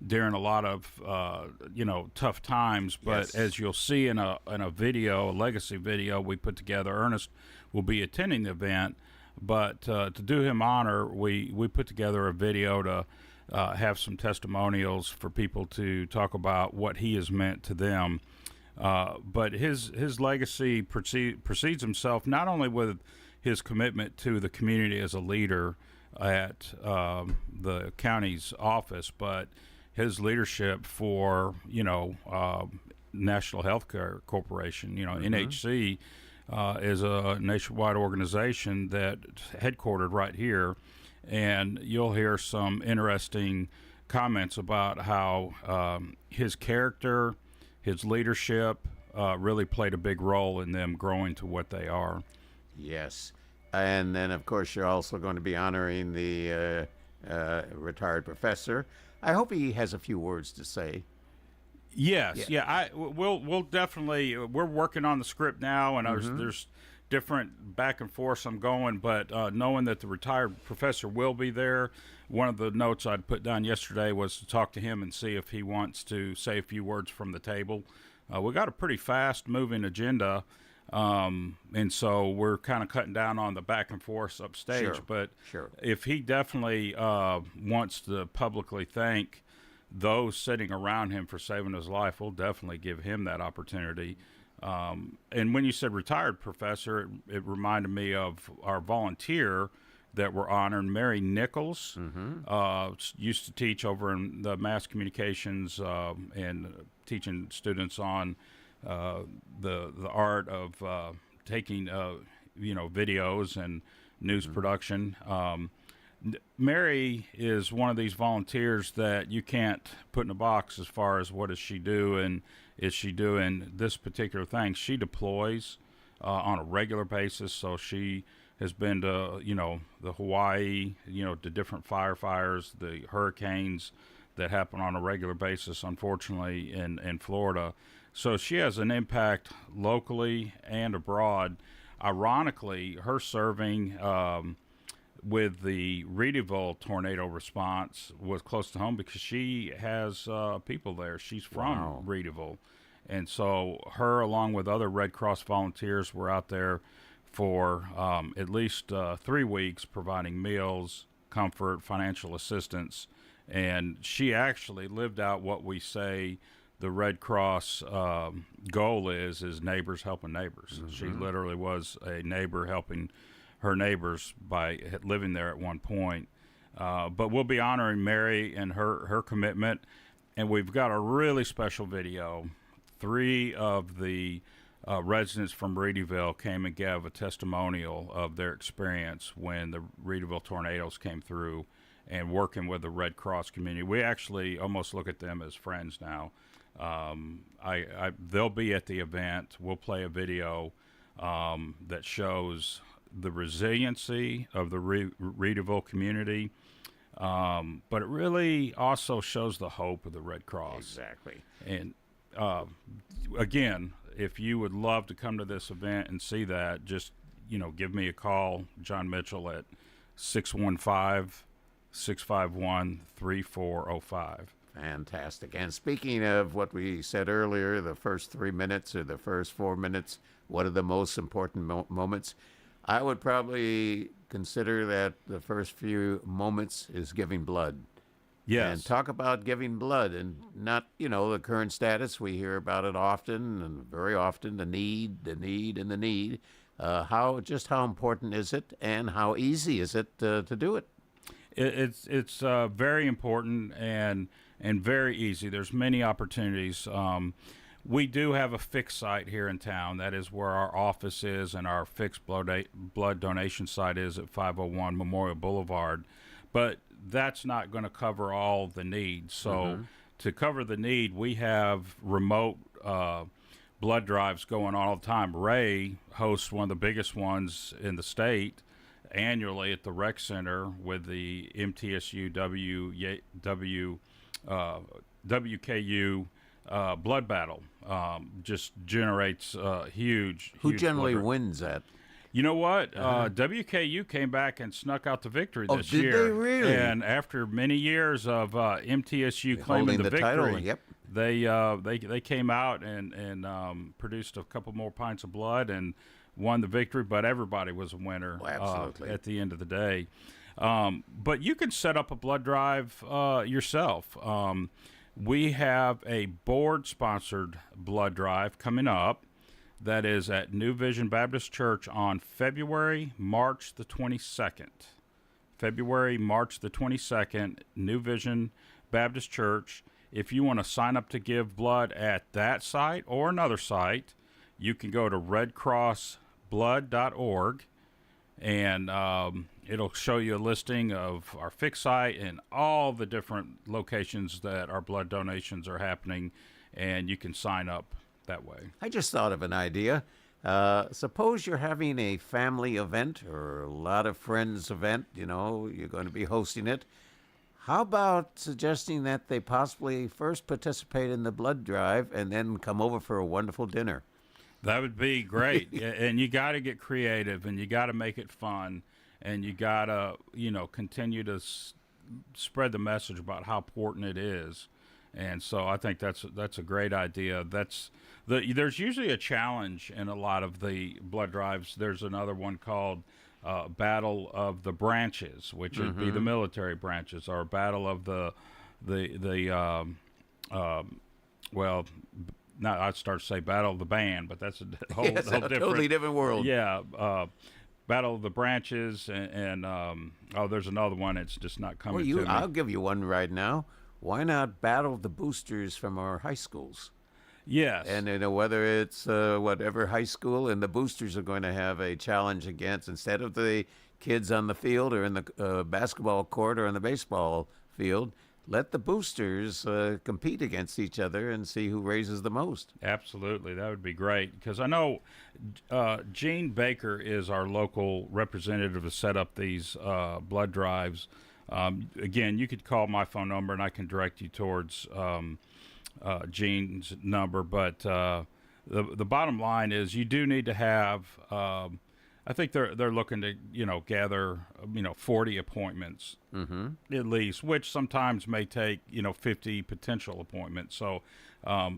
during a lot of tough times, but as you'll see in a legacy video we put together, Ernest will be attending the event, but to do him honor, we put together a video to have some testimonials for people to talk about what he has meant to them. But his legacy precedes himself not only with his commitment to the community as a leader at the county's office, but his leadership for National Healthcare Corporation. NHC is a nationwide organization that's headquartered right here, and you'll hear some interesting comments about how his character, his leadership really played a big role in them growing to what they are. Yes. And then, of course, you're also going to be honoring the retired professor. I hope he has a few words to say. Yes, we'll definitely. We're working on the script now, and there's different back and forth I'm going. But knowing that the retired professor will be there, one of the notes I'd put down yesterday was to talk to him and see if he wants to say a few words from the table. We got a pretty fast-moving agenda. And so we're kind of cutting down on the back and forth upstage. But if he definitely wants to publicly thank those sitting around him for saving his life, we'll definitely give him that opportunity. And when you said retired professor, it reminded me of our volunteer that we're honoring, Mary Nichols. Used to teach over in the mass communications and teaching students on the art of taking videos and news production. Mary is one of these volunteers that you can't put in a box as far as what does she do and is she doing this particular thing. She deploys on a regular basis, so she has been to the Hawaii, to different firefires, the hurricanes that happen on a regular basis, unfortunately, in Florida. So she has an impact locally and abroad. Ironically, her serving with the Reedville tornado response was close to home because she has people there. She's from Reedville. And so her, along with other Red Cross volunteers, were out there for at least 3 weeks providing meals, comfort, financial assistance. And she actually lived out what we say the Red Cross goal is neighbors helping neighbors. She literally was a neighbor helping her neighbors by living there at one point. But we'll be honoring Mary and her commitment. And we've got a really special video. 3 of the residents from Reedville came and gave a testimonial of their experience when the Reedville tornadoes came through and working with the Red Cross community. We actually almost look at them as friends now. They'll be at the event. We'll play a video that shows the resiliency of the Reedville community, but it really also shows the hope of the Red Cross. Exactly. And again, if you would love to come to this event and see that, just give me a call, John Mitchell, at 615-651-3405. Fantastic. And speaking of what we said earlier, the first 3 minutes or the first 4 minutes, what are the most important moments? I would probably consider that the first few moments is giving blood. Yes. And talk about giving blood and not, the current status. We hear about it often and very often, the need. How important is it and how easy is it to do it? It's very important and very easy. There's many opportunities. We do have a fixed site here in town. That is where our office is, and our fixed blood donation site is at 501 Memorial Boulevard. But that's not going to cover all the needs. So to cover the need, we have remote blood drives going on all the time. Ray hosts one of the biggest ones in the state annually at the rec center with the MTSU WKU blood battle. Just generates huge. Who generally wins that? You know what? WKU came back and snuck out the victory this year. Did they really? And after many years of MTSU claiming the victory, title, yep. they came out and produced a couple more pints of blood and won the victory. But everybody was a winner at the end of the day. But you can set up a blood drive yourself. We have a board-sponsored blood drive coming up. That is at New Vision Baptist Church on March the 22nd. March the 22nd, New Vision Baptist Church. If you want to sign up to give blood at that site or another site, you can go to redcrossblood.org, and it'll show you a listing of our fixed site and all the different locations that our blood donations are happening, and you can sign up that way. I just thought of an idea. Suppose you're having a family event or a lot of friends event, you're going to be hosting it. How about suggesting that they possibly first participate in the blood drive and then come over for a wonderful dinner? That would be great. And you got to get creative, and you got to make it fun, and you got to, continue to spread the message about how important it is. And so I think that's a great idea. There's usually a challenge in a lot of the blood drives. There's another one called Battle of the Branches, which would be the military branches, or Battle of I'd start to say Battle of the Band, but that's a whole totally different world. Yeah, Battle of the Branches, and there's another one. It's just not coming to me. I'll give you one right now. Why not battle the boosters from our high schools? Yes. And whether it's whatever high school, and the boosters are going to have a challenge against, instead of the kids on the field or in the basketball court or in the baseball field, let the boosters compete against each other and see who raises the most. Absolutely. That would be great, because I know Gene Baker is our local representative to set up these blood drives. Again, you could call my phone number and I can direct you towards Gene's number. But the bottom line is you do need to have, I think they're looking to, gather, 40 appointments at least, which sometimes may take, 50 potential appointments. So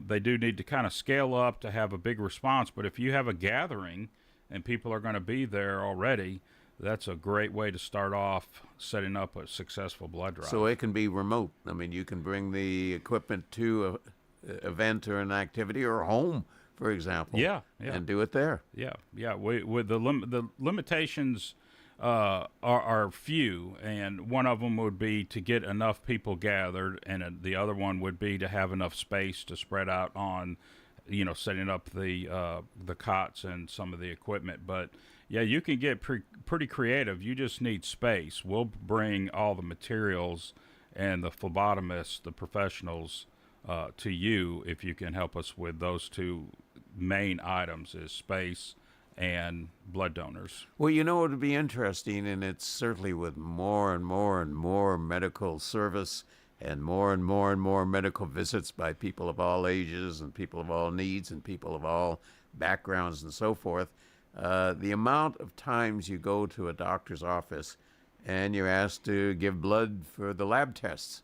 they do need to kind of scale up to have a big response. But if you have a gathering and people are going to be there already, that's a great way to start off setting up a successful blood drive. So it can be remote. I mean, you can bring the equipment to an event or an activity or home, for example. Yeah. And do it there. Yeah. With the limitations are few, and one of them would be to get enough people gathered, and the other one would be to have enough space to spread out on, setting up the cots and some of the equipment. But yeah, you can get pretty creative. You just need space. We'll bring all the materials and the phlebotomists, the professionals, to you if you can help us with those two main items: is space and blood donors. Well, it would be interesting, and it's certainly with more and more and more medical service and more medical visits by people of all ages and people of all needs and people of all backgrounds and so forth, the amount of times you go to a doctor's office and you're asked to give blood for the lab tests.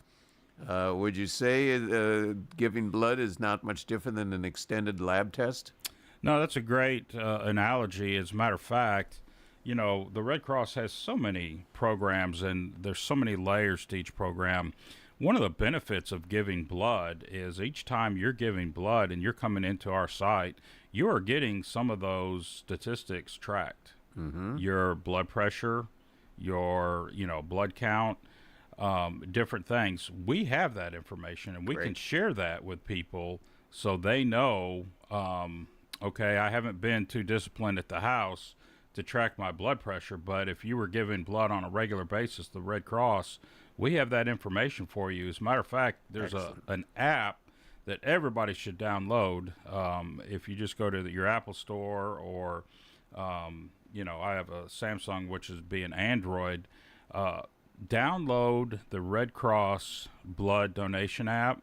Would you say giving blood is not much different than an extended lab test? No, that's a great analogy. As a matter of fact, the Red Cross has so many programs and there's so many layers to each program. One of the benefits of giving blood is each time you're giving blood and you're coming into our site, you are getting some of those statistics tracked. Your blood pressure, your blood count, different things. We have that information and we can share that with people so they know, okay, I haven't been too disciplined at the house to track my blood pressure, but if you were giving blood on a regular basis, the Red Cross, we have that information for you. As a matter of fact, there's an app that everybody should download. If you just go to your Apple store or, I have a Samsung, which is being Android, download the Red Cross blood donation app.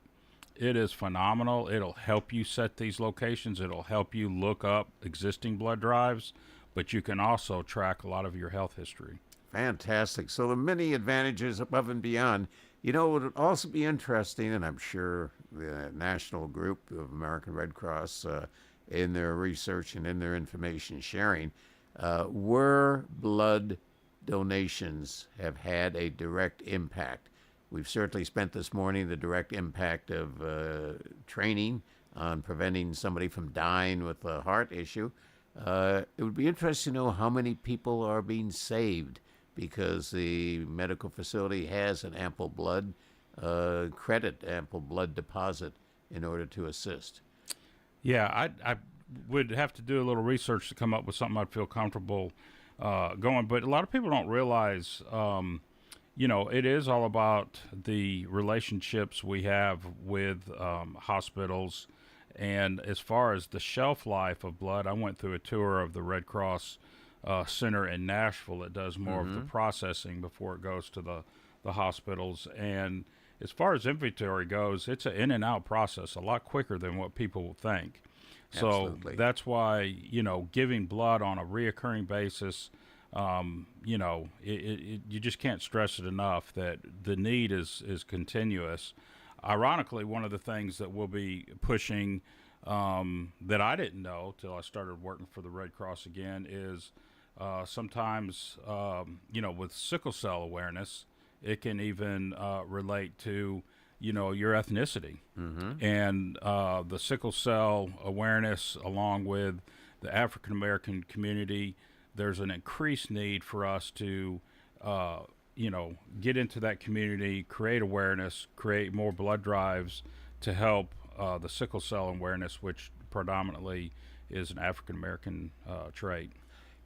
It is phenomenal. It'll help you set these locations. It'll help you look up existing blood drives, but you can also track a lot of your health history. Fantastic. So the many advantages above and beyond. It would also be interesting, and I'm sure the National Group of American Red Cross, in their research and in their information sharing, were blood donations have had a direct impact. We've certainly spent this morning the direct impact of training on preventing somebody from dying with a heart issue. It would be interesting to know how many people are being saved because the medical facility has an ample blood ample blood deposit in order to assist. Yeah, I would have to do a little research to come up with something I'd feel comfortable going. But a lot of people don't realize, it is all about the relationships we have with hospitals. And as far as the shelf life of blood, I went through a tour of the Red Cross center in Nashville that does more of the processing before it goes to the hospitals. And as far as inventory goes, it's an in and out process, a lot quicker than what people will think. Absolutely. So that's why, giving blood on a reoccurring basis, you just can't stress it enough that the need is continuous. Ironically, one of the things that we'll be pushing that I didn't know till I started working for the Red Cross again is sometimes, with sickle cell awareness, it can even relate to, your ethnicity. And the sickle cell awareness along with the African American community, there's an increased need for us to get into that community, create awareness, create more blood drives to help the sickle cell awareness, which predominantly is an African American trait.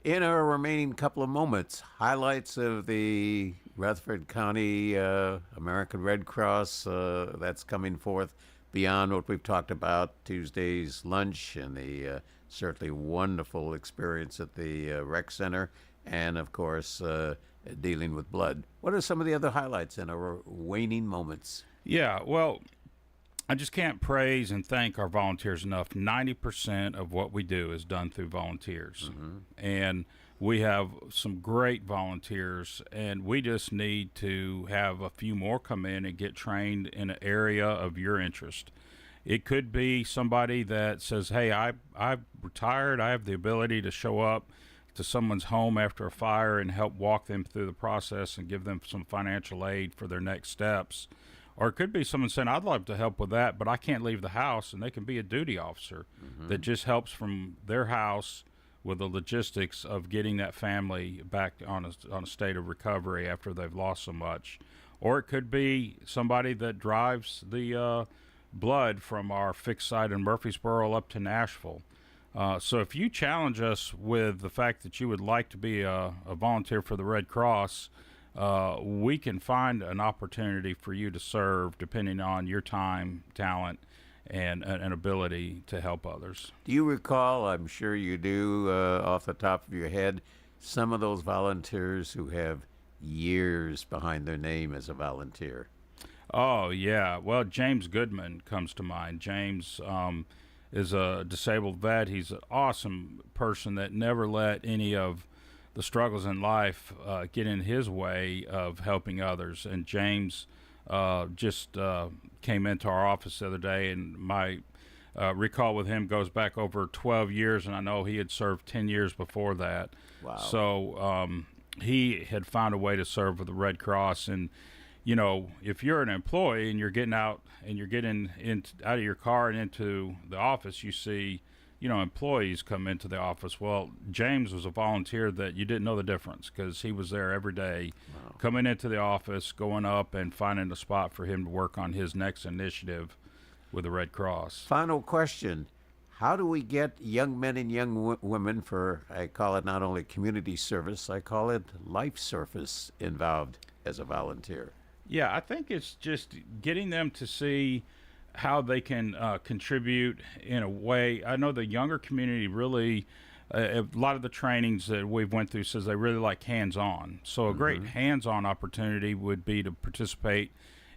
In our remaining couple of moments, highlights of the Rutherford County American Red Cross that's coming forth beyond what we've talked about, Tuesday's lunch and the certainly wonderful experience at the rec center, and of course dealing with blood. What are some of the other highlights in our waning moments? Yeah, well, I just can't praise and thank our volunteers enough. 90% of what we do is done through volunteers. And we have some great volunteers, and we just need to have a few more come in and get trained in an area of your interest. It could be somebody that says, hey, I've retired. I have the ability to show up to someone's home after a fire and help walk them through the process and give them some financial aid for their next steps. Or it could be someone saying, I'd love to help with that, but I can't leave the house, and they can be a duty officer that just helps from their house with the logistics of getting that family back on a state of recovery after they've lost so much. Or it could be somebody that drives the blood from our fixed site in Murfreesboro up to Nashville. So if you challenge us with the fact that you would like to be a volunteer for the Red Cross, we can find an opportunity for you to serve depending on your time, talent, and an ability to help others. Do you recall, I'm sure you do off the top of your head, some of those volunteers who have years behind their name as a volunteer? Oh, yeah. Well, James Goodman comes to mind. James is a disabled vet. He's an awesome person that never let any of the struggles in life get in his way of helping others. And James just came into our office the other day, and my recall with him goes back over 12 years, and I know he had served 10 years before that. Wow. So he had found a way to serve with the Red Cross. And you know, if you're an employee and you're getting out and you're getting out of your car and into the office, you see, you know, employees come into the office. Well, James was a volunteer that you didn't know the difference, because he was there every day, coming into the office, going up and finding a spot for him to work on his next initiative with the Red Cross. Final question. How do we get young men and young women for, I call it not only community service, I call it life service, involved as a volunteer? Yeah, I think it's just getting them to see how they can contribute in a way. I know the younger community really, a lot of the trainings that we've went through says they really like hands-on. So a great hands-on opportunity would be to participate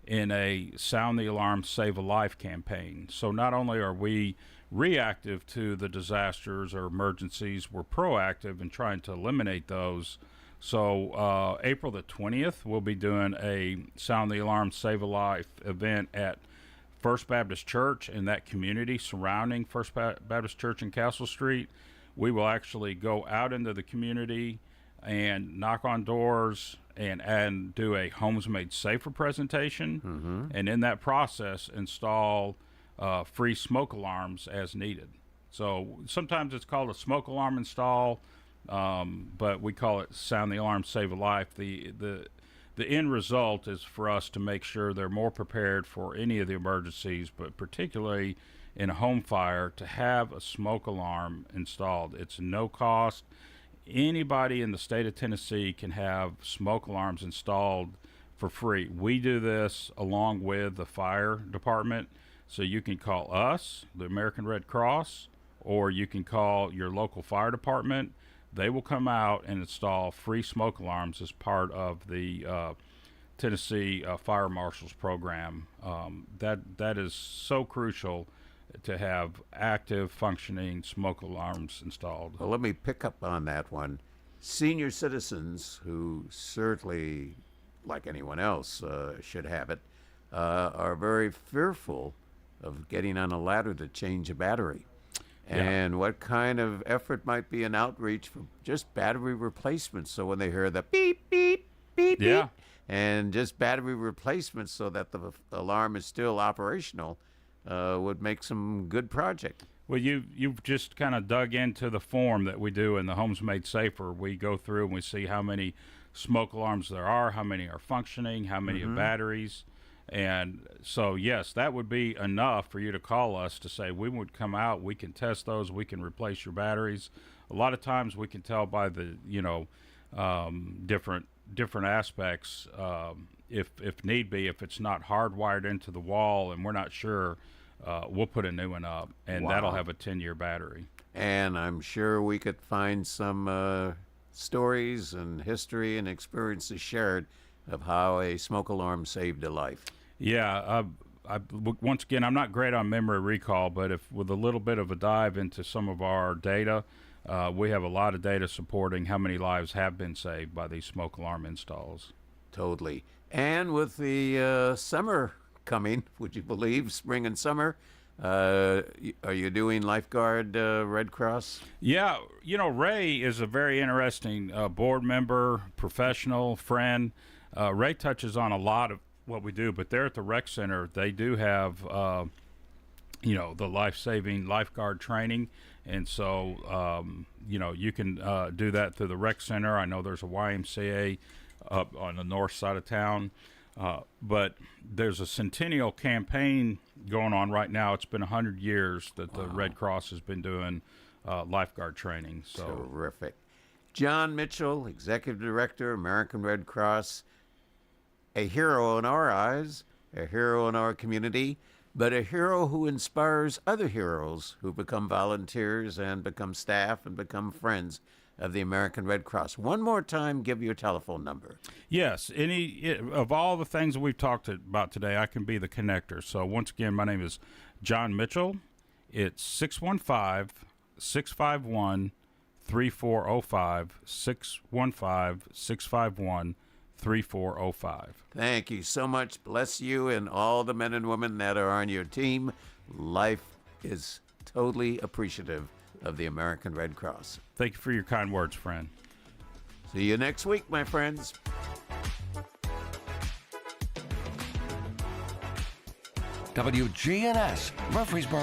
in a Sound the Alarm, Save a Life campaign. So not only are we reactive to the disasters or emergencies, we're proactive in trying to eliminate those. So April the 20th, we'll be doing a Sound the Alarm, Save a Life event at First Baptist Church and that community surrounding First Baptist Church in Castle Street. We will actually go out into the community and knock on doors and do a Homes Made Safer presentation, and in that process install free smoke alarms as needed. So sometimes it's called a smoke alarm install, but we call it Sound the Alarm, Save a Life. The end result is for us to make sure they're more prepared for any of the emergencies, but particularly in a home fire, to have a smoke alarm installed. It's no cost. Anybody in the state of Tennessee can have smoke alarms installed for free. We do this along with the fire department, so you can call us, the American Red Cross, or you can call your local fire department. They will come out and install free smoke alarms as part of the Tennessee Fire Marshals program. That is so crucial to have active, functioning smoke alarms installed. Well, let me pick up on that one. Senior citizens, who certainly, like anyone else, should have it, are very fearful of getting on a ladder to change a battery. And what kind of effort might be an outreach for just battery replacement, so when they hear the beep, beep, beep, beep, and just battery replacement so that the alarm is still operational, would make some good project. Well, you've just kind of dug into the form that we do in the Homes Made Safer. We go through and we see how many smoke alarms there are, how many are functioning, how many have batteries. And so, yes, that would be enough for you to call us to say, we would come out, we can test those, we can replace your batteries. A lot of times we can tell by the, different aspects, if need be, if it's not hardwired into the wall and we're not sure, we'll put a new one up, and that'll have a 10-year battery. And I'm sure we could find some stories and history and experiences shared of how a smoke alarm saved a life. Yeah, once again, I'm not great on memory recall, but if with a little bit of a dive into some of our data, we have a lot of data supporting how many lives have been saved by these smoke alarm installs. Totally. And with the summer coming, would you believe, spring and summer, are you doing lifeguard Red Cross? Yeah, Ray is a very interesting board member, professional, friend. Ray touches on a lot of what we do, but there at the rec center, they do have, the life-saving lifeguard training. And so, you can do that through the rec center. I know there's a YMCA up on the north side of town. But there's a centennial campaign going on right now. It's been 100 years that the Red Cross has been doing lifeguard training. So terrific. John Mitchell, Executive Director, American Red Cross, a hero in our eyes, a hero in our community, but a hero who inspires other heroes who become volunteers and become staff and become friends of the American Red Cross. One more time, give your telephone number. Yes, of all the things that we've talked about today, I can be the connector. So once again, my name is John Mitchell. It's 615-651-3405, 615-651-3405. Thank you so much. Bless you and all the men and women that are on your team. Life is totally appreciative of the American Red Cross. Thank you for your kind words, friend. See you next week, my friends. WGNS, Murfreesboro.